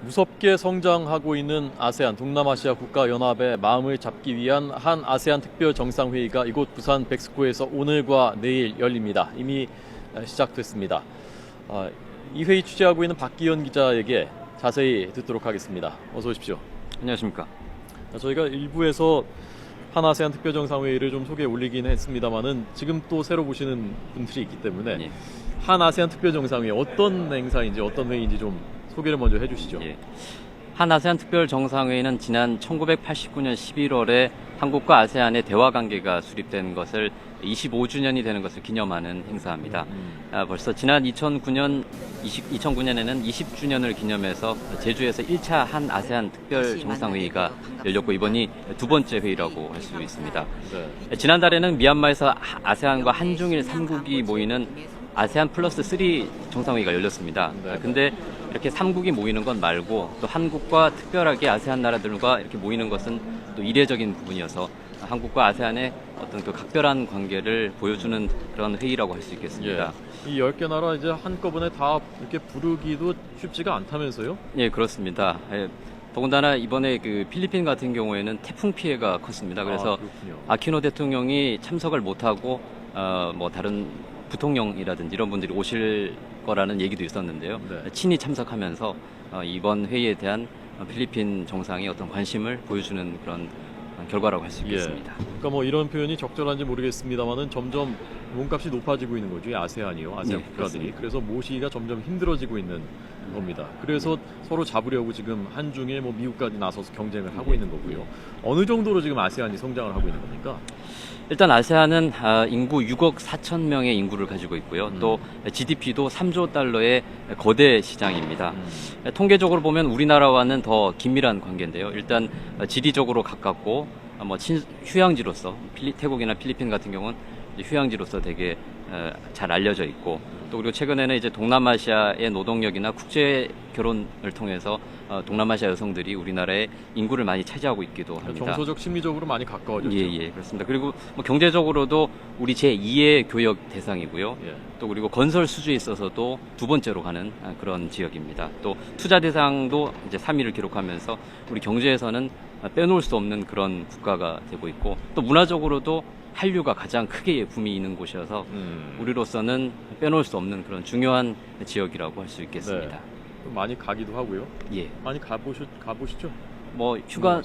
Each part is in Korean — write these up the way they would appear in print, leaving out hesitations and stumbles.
무섭게 성장하고 있는 아세안 동남아시아 국가연합의 마음을 잡기 위한 한 아세안 특별 정상회의가 이곳 부산 백스코에서 오늘과 내일 열립니다. 이미 시작됐습니다. 이 회의 취재하고 있는 박기현 기자에게 자세히 듣도록 하겠습니다. 어서 오십시오. 안녕하십니까. 저희가 일부에서 한 아세안 특별 정상회의를 좀 소개에 올리긴 했습니다만은 지금 또 새로 보시는 분들이 있기 때문에 예. 한 아세안 특별 정상회의 어떤 행사인지 어떤 회의인지 좀 소개를 먼저 해주시죠. 예. 한 아세안 특별 정상회의는 지난 1989년 11월에 한국과 아세안의 대화 관계가 수립된 것을 25주년이 되는 것을 기념하는 행사입니다. 벌써 지난 2009년에는 20주년을 기념해서 제주에서 1차 한 아세안 특별 정상회의가 열렸고 이번이 두 번째 회의라고 할 수 있습니다. 네. 지난달에는 미얀마에서 아세안과 한중일 3국이 모이는 아세안 플러스 3 정상회의가 열렸습니다. 네. 근데 이렇게 3국이 모이는 건 말고 또 한국과 특별하게 아세안 나라들과 이렇게 모이는 것은 또 이례적인 부분이어서 한국과 아세안의 어떤 그 각별한 관계를 보여주는 그런 회의라고 할 수 있겠습니다. 예. 이 10개 나라 이제 한꺼번에 다 이렇게 부르기도 쉽지가 않다면서요? 예, 그렇습니다. 예, 더군다나 이번에 그 필리핀 같은 경우에는 태풍 피해가 컸습니다. 그래서 아키노 대통령이 참석을 못하고 뭐 다른 부통령이라든지 이런 분들이 오실 거라는 얘기도 있었는데요. 네. 친히 참석하면서 이번 회의에 대한 필리핀 정상의 어떤 관심을 보여주는 그런 결과라고 할 수 있겠습니다. 그러니까 뭐 이런 표현이 적절한지 모르겠습니다만은 점점 몸값이 높아지고 있는 거죠. 이 아세안이요. 아세안 네, 국가들이. 그렇습니다. 그래서 모시기가 점점 힘들어지고 있는 겁니다. 그래서 서로 잡으려고 지금 한중일 뭐 미국까지 나서서 경쟁을 하고 있는 거고요. 어느 정도로 지금 아세안이 성장을 하고 있는 겁니까? 일단 아세안은 인구 6억 4천 명의 인구를 가지고 있고요. 또 GDP도 3조 달러의 거대 시장입니다. 통계적으로 보면 우리나라와는 더 긴밀한 관계인데요. 일단 지리적으로 가깝고 뭐 휴양지로서 태국이나 필리핀 같은 경우는 휴양지로서 되게 잘 알려져 있고 또 그리고 최근에는 이제 동남아시아의 노동력이나 국제 결혼을 통해서 동남아시아 여성들이 우리나라의 인구를 많이 차지하고 있기도 합니다. 정서적 심리적으로 많이 가까워졌죠. 예, 그렇습니다. 그리고 뭐 경제적으로도 우리 제2의 교역 대상이고요. 예. 또 그리고 건설 수주에 있어서도 두 번째로 가는 그런 지역입니다. 또 투자 대상도 이제 3위를 기록하면서 우리 경제에서는 빼놓을 수 없는 그런 국가가 되고 있고 또 문화적으로도 한류가 가장 크게 붐이 있는 곳이어서 우리로서는 빼놓을 수 없는 그런 중요한 지역이라고 할 수 있겠습니다. 네. 많이 가기도 하고요. 예. 많이 가보시죠? 뭐 휴가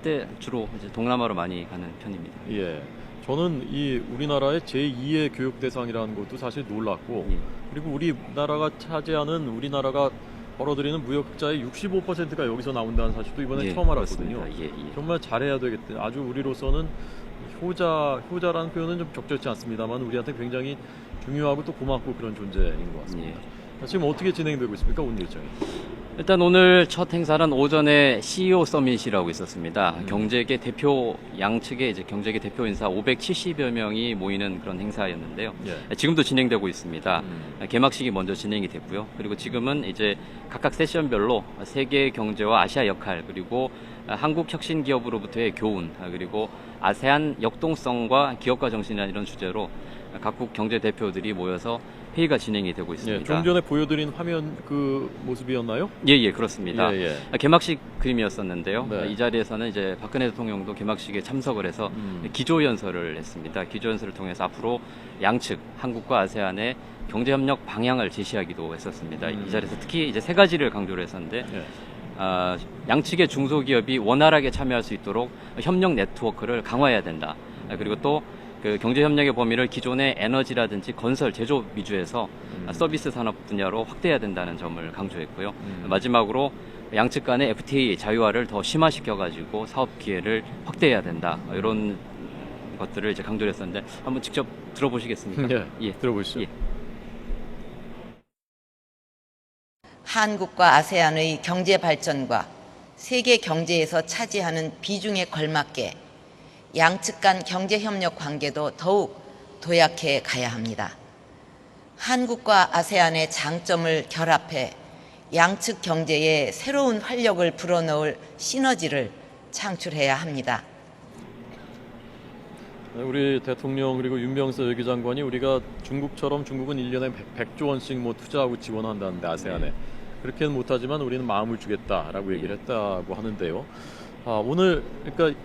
때 주로 이제 동남아로 많이 가는 편입니다. 예. 저는 이 우리나라의 제2의 교육 대상이라는 것도 사실 놀랐고 예. 그리고 우리나라가 차지하는 우리나라가 벌어들이는 무역 흑자의 65%가 여기서 나온다는 사실도 이번에 예, 처음 알았거든요. 그렇습니다. 예. 정말 잘해야 되겠다. 아주 우리로서는 효자라는 표현은 좀 적절치 않습니다만 우리한테 굉장히 중요하고 또 고맙고 그런 존재인 것 같습니다. 지금 어떻게 진행되고 있습니까? 오늘 일정이? 일단 오늘 첫 행사는 오전에 CEO 서밋이라고 있었습니다. 경제계 대표 양측의 이제 경제계 대표 인사 570여 명이 모이는 그런 행사였는데요. 예. 지금도 진행되고 있습니다. 개막식이 먼저 진행이 됐고요. 그리고 지금은 이제 각각 세션별로 세계 경제와 아시아 역할 그리고 한국 혁신 기업으로부터의 교훈 그리고 아세안 역동성과 기업가 정신이라는 이런 주제로 각국 경제 대표들이 모여서 회의가 진행이 되고 있습니다. 예, 좀 전에 보여드린 화면 그 모습이었나요? 예, 그렇습니다. 예. 개막식 그림이었었는데요. 네. 이 자리에서는 이제 박근혜 대통령도 개막식에 참석을 해서 기조연설을 했습니다. 기조연설을 통해서 앞으로 양측 한국과 아세안의 경제협력 방향을 제시하기도 했었습니다. 이 자리에서 특히 이제 세 가지를 강조를 했었는데 예. 양측의 중소기업이 원활하게 참여할 수 있도록 협력 네트워크를 강화해야 된다. 그리고 또 그 경제협력의 범위를 기존의 에너지라든지 건설, 제조업 위주에서 서비스 산업 분야로 확대해야 된다는 점을 강조했고요. 마지막으로 양측 간의 FTA 자유화를 더 심화시켜가지고 사업 기회를 확대해야 된다. 이런 것들을 이제 강조를 했었는데 한번 직접 들어보시겠습니까? 예. 들어보시죠. 예. 한국과 아세안의 경제 발전과 세계 경제에서 차지하는 비중에 걸맞게 양측 간 경제 협력 관계도 더욱 도약해 가야 합니다. 한국과 아세안의 장점을 결합해 양측 경제에 새로운 활력을 불어넣을 시너지를 창출해야 합니다. 우리 대통령 그리고 윤병서 외교장관이 우리가 중국처럼 중국은 1년에 100조 원씩 뭐 투자하고 지원한다는데 아세안에 그렇게는 못하지만 우리는 마음을 주겠다라고 얘기를 했다고 하는데요. 오늘 그러니까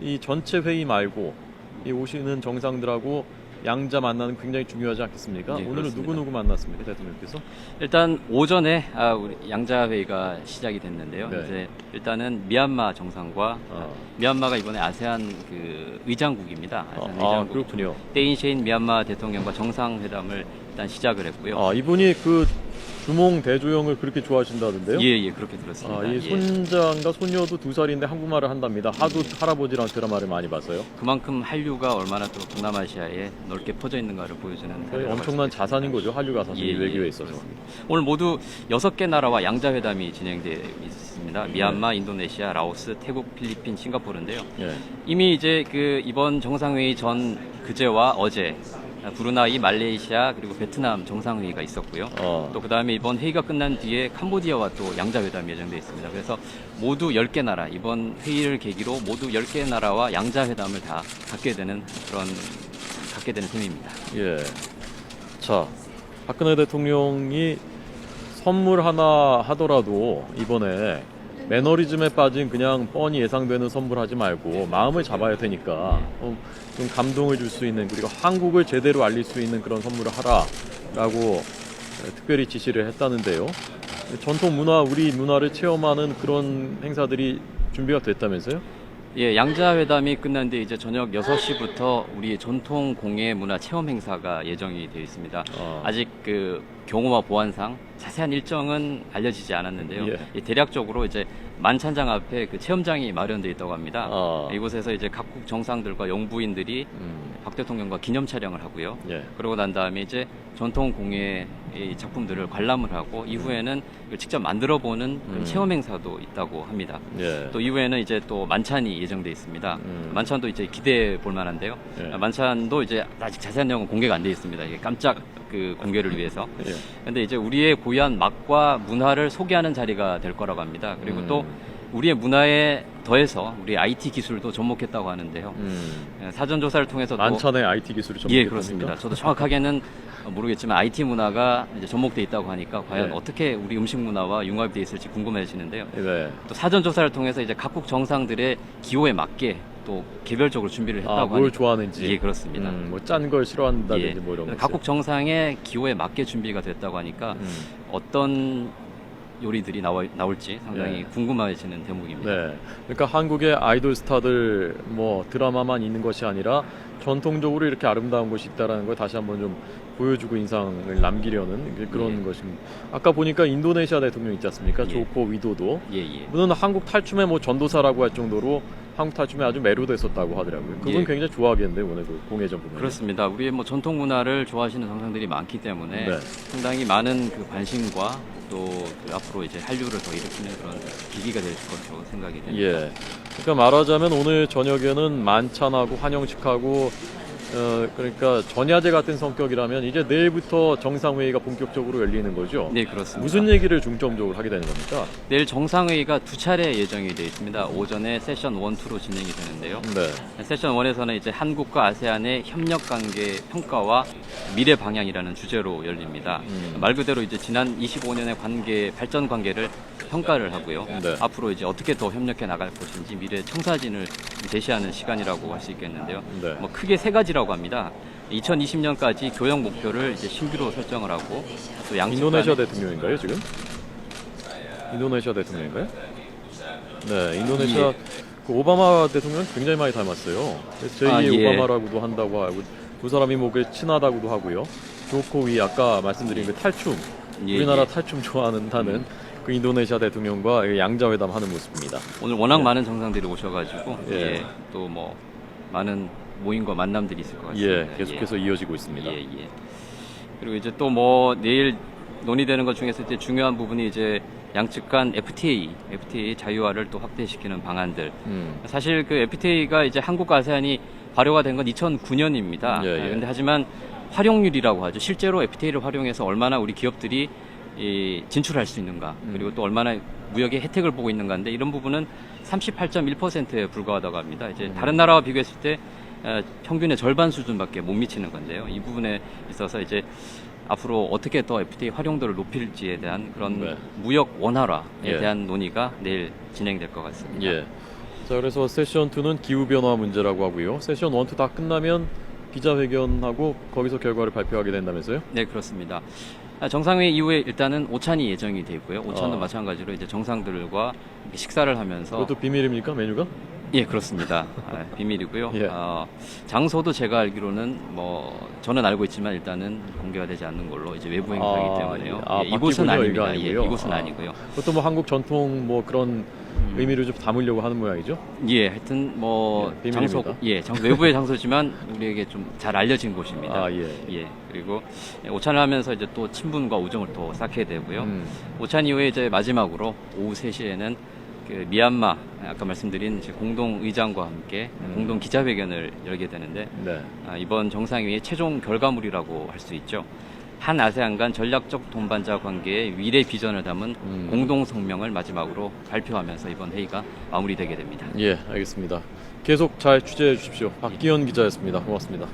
이 전체 회의 말고 이 오시는 정상들하고 양자 만나는 굉장히 중요하지 않겠습니까? 네, 오늘은 그렇습니다. 누구 만났습니까, 대통령께서? 일단 오전에 우리 양자 회의가 시작이 됐는데요. 네. 이제 일단은 미얀마 정상과 미얀마가 이번에 아세안 그 의장국입니다. 아세안 의장국. 그렇군요. 때인 셰인 미얀마 대통령과 정상회담을 일단 시작을 했고요. 이분이 그 주몽 대조영을 그렇게 좋아하신다던데요? 예, 그렇게 들었습니다. 이 예. 손자인가 손녀도 2살인데 한국말을 한답니다. 하도 할아버지랑 드라마를 많이 봤어요. 그만큼 한류가 얼마나 또 동남아시아에 넓게 퍼져 있는가를 보여주는 거의 사례라고 엄청난 할수 있습니다. 자산인 거죠. 한류가 사실 예, 외교에 예, 있어서. 그렇습니다. 오늘 모두 6개 나라와 양자 회담이 진행되어 있습니다. 미얀마, 인도네시아, 라오스, 태국, 필리핀, 싱가포르인데요. 예. 이미 이제 그 이번 정상회의 전 그제와 어제 브루나이, 말레이시아 그리고 베트남 정상회의가 있었고요. 또 그다음에 이번 회의가 끝난 뒤에 캄보디아와 또 양자회담이 예정되어 있습니다. 그래서 모두 10개 나라, 이번 회의를 계기로 모두 10개 나라와 양자회담을 다 갖게 되는 셈입니다. 예. 자, 박근혜 대통령이 선물 하나 하더라도 이번에 매너리즘에 빠진 그냥 뻔히 예상되는 선물 하지 말고 마음을 잡아야 되니까 좀 감동을 줄 수 있는, 그리고 한국을 제대로 알릴 수 있는 그런 선물을 하라라고 특별히 지시를 했다는데요. 전통 문화, 우리 문화를 체험하는 그런 행사들이 준비가 됐다면서요? 예, 양자회담이 끝난 뒤에 이제 저녁 6시부터 우리 전통 공예 문화 체험 행사가 예정이 되어 있습니다. 아직 그 경호와 보안상 자세한 일정은 알려지지 않았는데요. 예. 대략적으로 이제 만찬장 앞에 그 체험장이 마련되어 있다고 합니다. 이곳에서 이제 각국 정상들과 영부인들이 박 대통령과 기념 촬영을 하고요. 예. 그러고 난 다음에 이제 전통 공예 작품들을 관람을 하고 이후에는 이걸 직접 만들어 보는 체험 행사도 있다고 합니다. 예. 또 이후에는 이제 또 만찬이 예정돼 있습니다. 만찬도 이제 기대해 볼 만한데요. 예. 만찬도 이제 아직 자세한 내용은 공개가 안 돼 있습니다. 이게 깜짝 그 공개를 위해서. 예. 근데 이제 우리의 고유한 맛과 문화를 소개하는 자리가 될 거라고 합니다. 그리고 또 우리의 문화에 더해서 우리 IT 기술도 접목했다고 하는데요. 사전 조사를 통해서 또 만찬의 IT 기술이 좀 예, 그렇습니다. 저도 정확하게는 모르겠지만 IT 문화가 이제 접목돼 있다고 하니까 과연 예. 어떻게 우리 음식 문화와 융합이 돼 있을지 궁금해지는데요. 네. 또 사전 조사를 통해서 이제 각국 정상들의 기호에 맞게 또 개별적으로 준비를 했다고 뭘 하니까 좋아하는지. 예, 그렇습니다. 뭐 짠 걸 싫어한다든지 예. 뭐 이런 거. 각국 정상의 기호에 맞게 준비가 됐다고 하니까 어떤 요리들이 나올지 상당히 예. 궁금해지는 대목입니다. 네. 그러니까 한국의 아이돌 스타들 뭐 드라마만 있는 것이 아니라 전통적으로 이렇게 아름다운 것이 있다라는 걸 다시 한번 좀 보여주고 인상을 남기려는 그런 예. 것입니다. 아까 보니까 인도네시아 대통령 있지 않습니까? 예. 조코 위도도. 예, 예. 그는 한국 탈춤의 뭐 전도사라고 할 정도로 한국 탈춤에 아주 매료됐었다고 하더라고요. 그분 예. 굉장히 좋아하겠는데 오늘도 공예전 보면. 그렇습니다. 우리의 뭐 전통 문화를 좋아하시는 정상들이 많기 때문에 네. 상당히 많은 그 관심과 또 그 앞으로 이제 한류를 더 일으키는 그런 계기가 될 것으로 생각이 됩니다. 예. 그러니까 말하자면 오늘 저녁에는 만찬하고 환영식하고 그러니까 전야제 같은 성격이라면 이제 내일부터 정상회의가 본격적으로 열리는 거죠. 네, 그렇습니다. 무슨 얘기를 중점적으로 하게 되는 겁니까? 내일 정상회의가 2차례 예정이 되어 있습니다. 오전에 세션 1, 2로 진행이 되는데요. 네. 세션 1에서는 이제 한국과 아세안의 협력 관계 평가와 미래 방향이라는 주제로 열립니다. 말 그대로 이제 지난 25년의 발전 관계를 평가를 하고요. 네. 앞으로 이제 어떻게 더 협력해 나갈 것인지 미래 청사진을 제시하는 시간이라고 할 수 있겠는데요. 네. 뭐 크게 세 가지라고 합니다. 2020년까지 교역 목표를 이제 신규로 설정을 하고 또 양측 인도네시아 간의 대통령인가요 지금? 인도네시아 대통령인가요? 네, 인도네시아 예. 그 오바마 대통령 굉장히 많이 닮았어요. 제2의 예. 오바마라고도 한다고 하고 두 사람이 뭐 친하다고도 하고요. 조코위 아까 말씀드린 그 탈춤, 예, 우리나라 예. 탈춤 좋아하는다는 그 인도네시아 대통령과 양자회담 하는 모습입니다. 오늘 워낙 많은 정상들이 오셔가지고 예. 또 뭐 많은 모임과 만남들이 있을 것 같습니다. 예, 계속해서 이어지고 있습니다. 예, 예. 그리고 이제 또 뭐 내일 논의되는 것 중에서 이제 중요한 부분이 이제 양측 간 FTA 자유화를 또 확대시키는 방안들. 사실 그 FTA가 이제 한국과 아세안이 발효가 된 건 2009년입니다. 예, 예. 근데 하지만 활용률이라고 하죠. 실제로 FTA를 활용해서 얼마나 우리 기업들이 진출할 수 있는가, 그리고 또 얼마나 무역의 혜택을 보고 있는가인데 이런 부분은 38.1%에 불과하다고 합니다. 이제 다른 나라와 비교했을 때 평균의 절반 수준밖에 못 미치는 건데요. 이 부분에 있어서 이제 앞으로 어떻게 더 FTA 활용도를 높일지에 대한 그런 네. 무역 원활화에 예. 대한 논의가 내일 진행될 것 같습니다. 예. 자, 그래서 세션 2는 기후 변화 문제라고 하고요. 세션 1, 2 다 끝나면 기자회견하고 거기서 결과를 발표하게 된다면서요? 네, 그렇습니다. 정상회의 이후에 일단은 오찬이 예정이 되어 있고요. 오찬도 아. 마찬가지로 이제 정상들과 식사를 하면서 그것도 비밀입니까, 메뉴가? 예, 그렇습니다. 비밀이고요. 예. 장소도 제가 알기로는 저는 알고 있지만 일단은 공개가 되지 않는 걸로 이제 외부 행사이기 때문에요. 예, 이곳은 바뀌군요, 아닙니다. 이거 예, 아니고요. 이곳은 아니고요. 그것도 뭐 한국 전통 뭐 그런 의미를 좀 담으려고 하는 모양이죠? 예, 하여튼 뭐 예, 장소, 비밀입니다. 외부의 장소지만 우리에게 좀 잘 알려진 곳입니다. 아, 예. 예, 그리고 오찬을 하면서 이제 또 친분과 우정을 또 쌓게 되고요. 음. 오찬 이후에 이제 마지막으로 오후 3시에는 그 미얀마 아까 말씀드린 이제 공동 의장과 함께 공동 기자회견을 열게 되는데 네. 이번 정상회의의 최종 결과물이라고 할 수 있죠. 한 아세안 간 전략적 동반자 관계의 미래 비전을 담은 공동 성명을 마지막으로 발표하면서 이번 회의가 마무리되게 됩니다. 예, 알겠습니다. 계속 잘 취재해 주십시오. 박기현 기자였습니다. 고맙습니다.